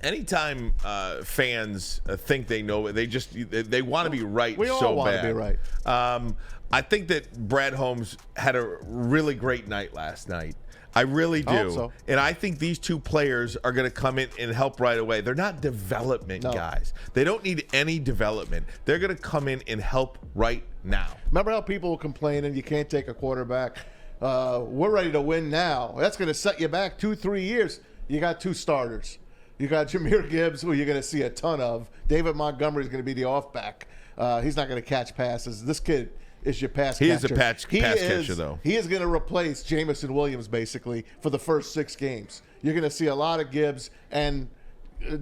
Anytime fans think they know it, they want to be right we all so want bad. to be right. I think that Brad Holmes had a really great night last night. I really do. I hope so. And I think these two players are going to come in and help right away. They're not development guys. They don't need any development. They're going to come in and help right now. Remember how people were complaining you can't take a quarterback? We're ready to win now. That's going to set you back 2-3 years. You got two starters. You got Jahmyr Gibbs, who you're going to see a ton of. David Montgomery is going to be the off-back. He's not going to catch passes. This kid is your pass catcher. He is a pass catcher, though. He is going to replace Jamison Williams, basically, for the first 6 games. You're going to see a lot of Gibbs, and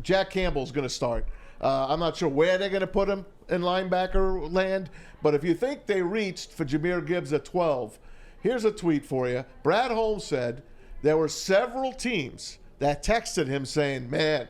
Jack Campbell's going to start. I'm not sure where they're going to put him in linebacker land, but if you think they reached for Jahmyr Gibbs at 12, here's a tweet for you. Brad Holmes said there were several teams that texted him saying, man,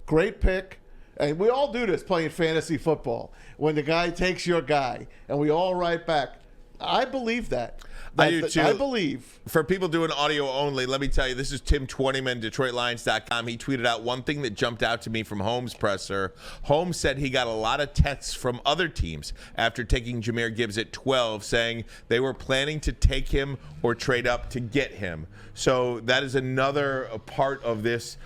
great pick. And we all do this playing fantasy football. When the guy takes your guy, and we all write back, I believe that. I do too. I believe. For people doing audio only, let me tell you, this is Tim Twentyman, DetroitLions.com. He tweeted out one thing that jumped out to me from Holmes' presser. Holmes said he got a lot of texts from other teams after taking Jahmyr Gibbs at 12, saying they were planning to take him or trade up to get him. So that is another part of this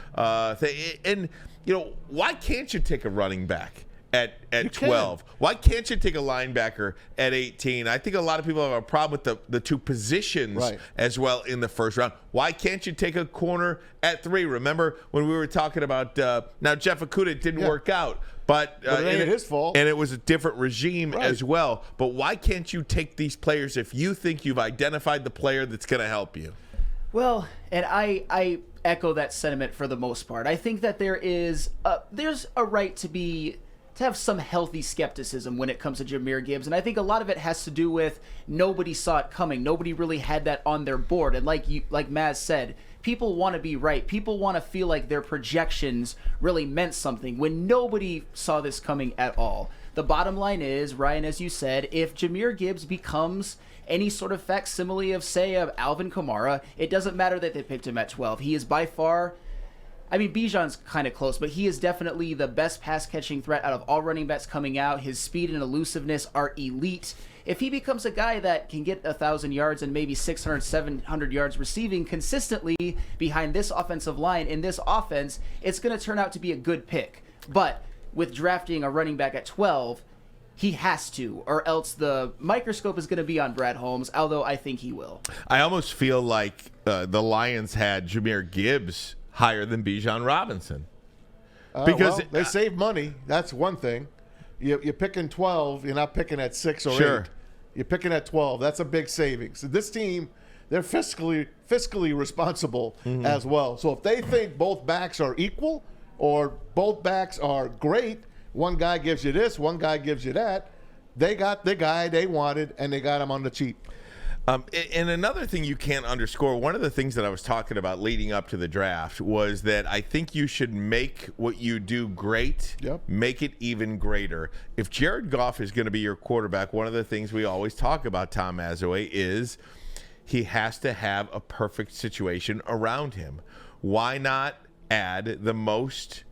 thing. And, you know, why can't you take a running back at 12? Why can't you take a linebacker at 18? I think a lot of people have a problem with the two positions as well in the first round. Why can't you take a corner at 3? Remember when we were talking about now Jeff Okudah didn't work out, but it ain't his fault. And it was a different regime as well. But why can't you take these players if you think you've identified the player that's going to help you? Well, and I echo that sentiment for the most part. I think that there's a right to have some healthy skepticism when it comes to Jahmyr Gibbs, and I think a lot of it has to do with nobody saw it coming. Nobody really had that on their board, and like Maz said, people want to be right. People want to feel like their projections really meant something when nobody saw this coming at all. The bottom line is, Ryan, as you said, if Jahmyr Gibbs becomes any sort of facsimile of, say, of Alvin Kamara, it doesn't matter that they picked him at 12. He is by far, I mean, Bijan's kind of close, but he is definitely the best pass-catching threat out of all running backs coming out. His speed and elusiveness are elite. If he becomes a guy that can get 1,000 yards and maybe 600, 700 yards receiving consistently behind this offensive line in this offense, it's going to turn out to be a good pick. But with drafting a running back at 12, he has to, or else the microscope is going to be on Brad Holmes, although I think he will. I almost feel like the Lions had Jahmyr Gibbs higher than Bijan Robinson. Because they save money. That's one thing. You're picking 12. You're not picking at 6 or 8. You're picking at 12. That's a big savings. This team, they're fiscally responsible as well. So if they think both backs are equal or both backs are great, one guy gives you this, one guy gives you that, they got the guy they wanted, and they got him on the cheap. And another thing you can't underscore, one of the things that I was talking about leading up to the draft was that I think you should make what you do great, make it even greater. If Jared Goff is going to be your quarterback, one of the things we always talk about, Tom Mazaway, is he has to have a perfect situation around him. Why not add the most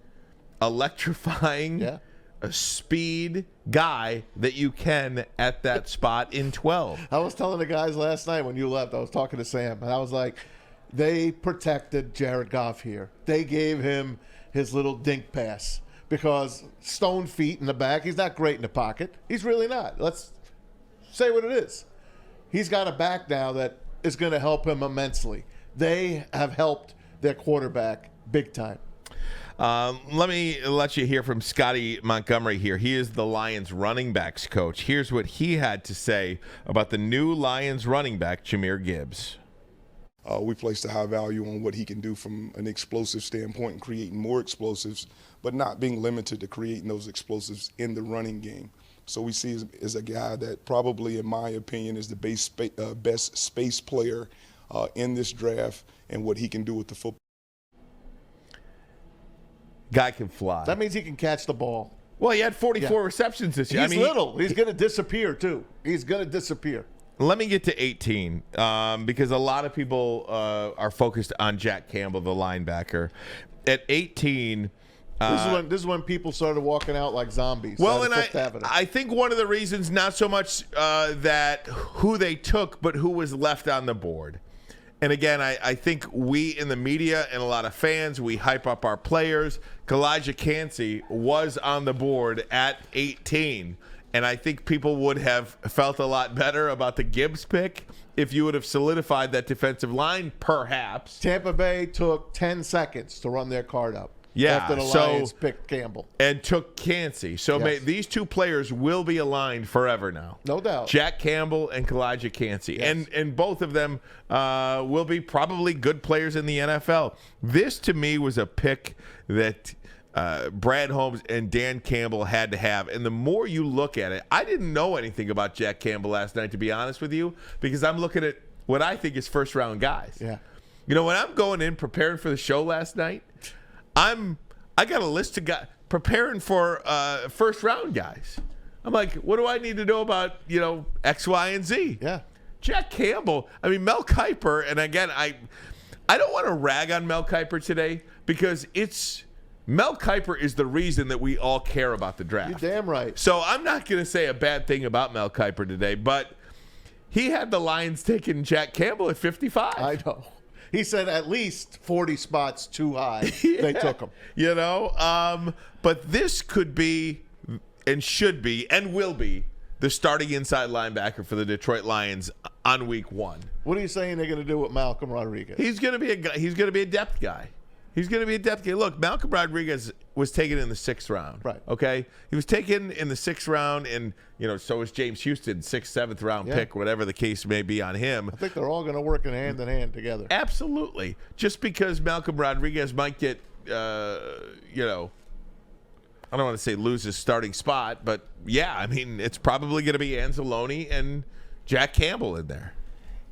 electrifying a speed guy that you can at that spot in 12. I was telling the guys last night when you left, I was talking to Sam, and I was like, they protected Jared Goff here. They gave him his little dink pass because stone feet in the back. He's not great in the pocket. He's really not. Let's say what it is. He's got a back now that is going to help him immensely. They have helped their quarterback big time. Let me let you hear from Scotty Montgomery here. He is the Lions running backs coach. Here's what he had to say about the new Lions running back, Jahmyr Gibbs. We placed a high value on what he can do from an explosive standpoint and creating more explosives, but not being limited to creating those explosives in the running game. So we see as a guy that probably, in my opinion, is the best space player in this draft and what he can do with the football. Guy can fly. That means he can catch the ball. Well, he had 44 receptions this year. He's little. He's going to disappear, too. He's going to disappear. Let me get to 18 because a lot of people are focused on Jack Campbell, the linebacker. At 18, This is when people started walking out like zombies. Well, on and Fifth Avenue. I think one of the reasons, not so much that who they took, but who was left on the board. And again, I think we in the media and a lot of fans, we hype up our players. Elijah Cansey was on the board at 18. And I think people would have felt a lot better about the Gibbs pick if you would have solidified that defensive line, perhaps. Tampa Bay took 10 seconds to run their card up. Yeah, After the Lions picked Campbell. And took Cansey. So Yes. these two players will be aligned forever now. No doubt. Jack Campbell and Elijah Cansey. Yes. And both of them will be probably good players in the NFL. This, to me, was a pick that Brad Holmes and Dan Campbell had to have. And the more you look at it, I didn't know anything about Jack Campbell last night, to be honest with you, because I'm looking at what I think is first-round guys. Yeah. You know, when I'm going in preparing for the show last night, I got a list of guys preparing for first-round guys. I'm like, what do I need to know about, X, Y, and Z? Yeah. Jack Campbell. I mean, Mel Kiper, and again, I don't want to rag on Mel Kiper today because Mel Kiper is the reason that we all care about the draft. You're damn right. So I'm not going to say a bad thing about Mel Kiper today, but he had the Lions taking Jack Campbell at 55. I know. He said at least 40 spots too high. They took him. But this could be and should be and will be the starting inside linebacker for the Detroit Lions on week 1. What are you saying they're going to do with Malcolm Rodriguez? He's going to be a guy. He's going to be a depth guy. He's going to be a depth guy. Look, Malcolm Rodriguez was taken in the 6th round. Right. Okay? He was taken in the 6th round, and, so was James Houston, 6th, 7th round pick, whatever the case may be on him. I think they're all going to work hand in hand together. Absolutely. Just because Malcolm Rodriguez might get, I don't want to say lose his starting spot, but, yeah, I mean, it's probably going to be Anzalone and Jack Campbell in there.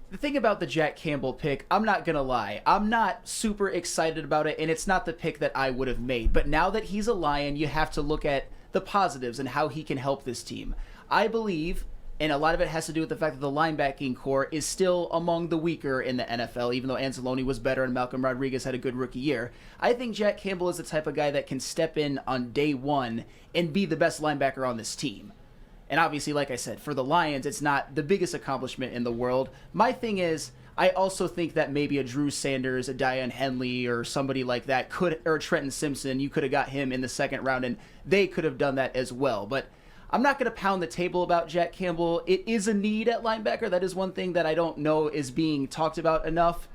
The thing about the Jack Campbell pick, I'm not going to lie. I'm not super excited about it, and it's not the pick that I would have made. But now that he's a Lion, you have to look at the positives and how he can help this team. I believe, and a lot of it has to do with the fact that the linebacking core is still among the weaker in the NFL, even though Anzalone was better and Malcolm Rodriguez had a good rookie year. I think Jack Campbell is the type of guy that can step in on day 1 and be the best linebacker on this team. And obviously, like I said, for the Lions, it's not the biggest accomplishment in the world. My thing is, I also think that maybe a Drew Sanders, a Diane Henley, or somebody like that or Trenton Simpson, you could have got him in the 2nd round, and they could have done that as well. But I'm not going to pound the table about Jack Campbell. It is a need at linebacker. That is one thing that I don't know is being talked about enough.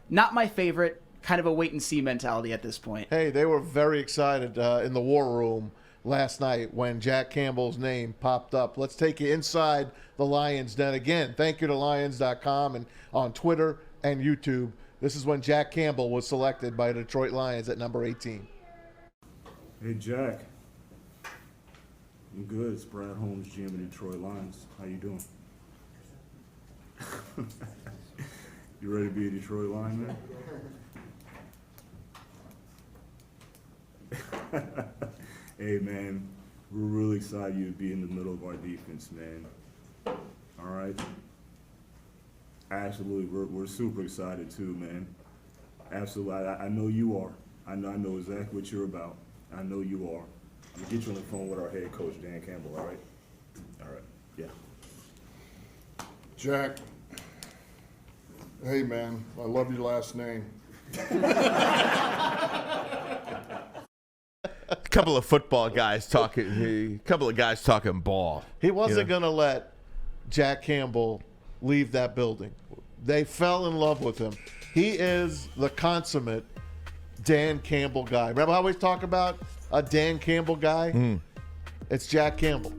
Not my favorite, kind of a wait-and-see mentality at this point. Hey, they were very excited in the war room last night when Jack Campbell's name popped up. Let's take you inside the Lions Den again. Thank you to Lions.com and on Twitter and YouTube. This is when Jack Campbell was selected by the Detroit Lions at number 18. Hey, Jack. I'm good. It's Brad Holmes, GM of Detroit Lions. How you doing? You ready to be a Detroit Lion, man? Hey, man, we're really excited you to be in the middle of our defense, man. All right? Absolutely. We're super excited, too, man. Absolutely. I know you are. I know exactly what you're about. I know you are. I'm going to get you on the phone with our head coach, Dan Campbell, all right? All right. Yeah. Jack, hey, man, I love your last name. A couple of football guys talking ball. He wasn't going to let Jack Campbell leave that building. They fell in love with him. He is the consummate Dan Campbell guy. Remember how we talk about a Dan Campbell guy? It's Jack Campbell.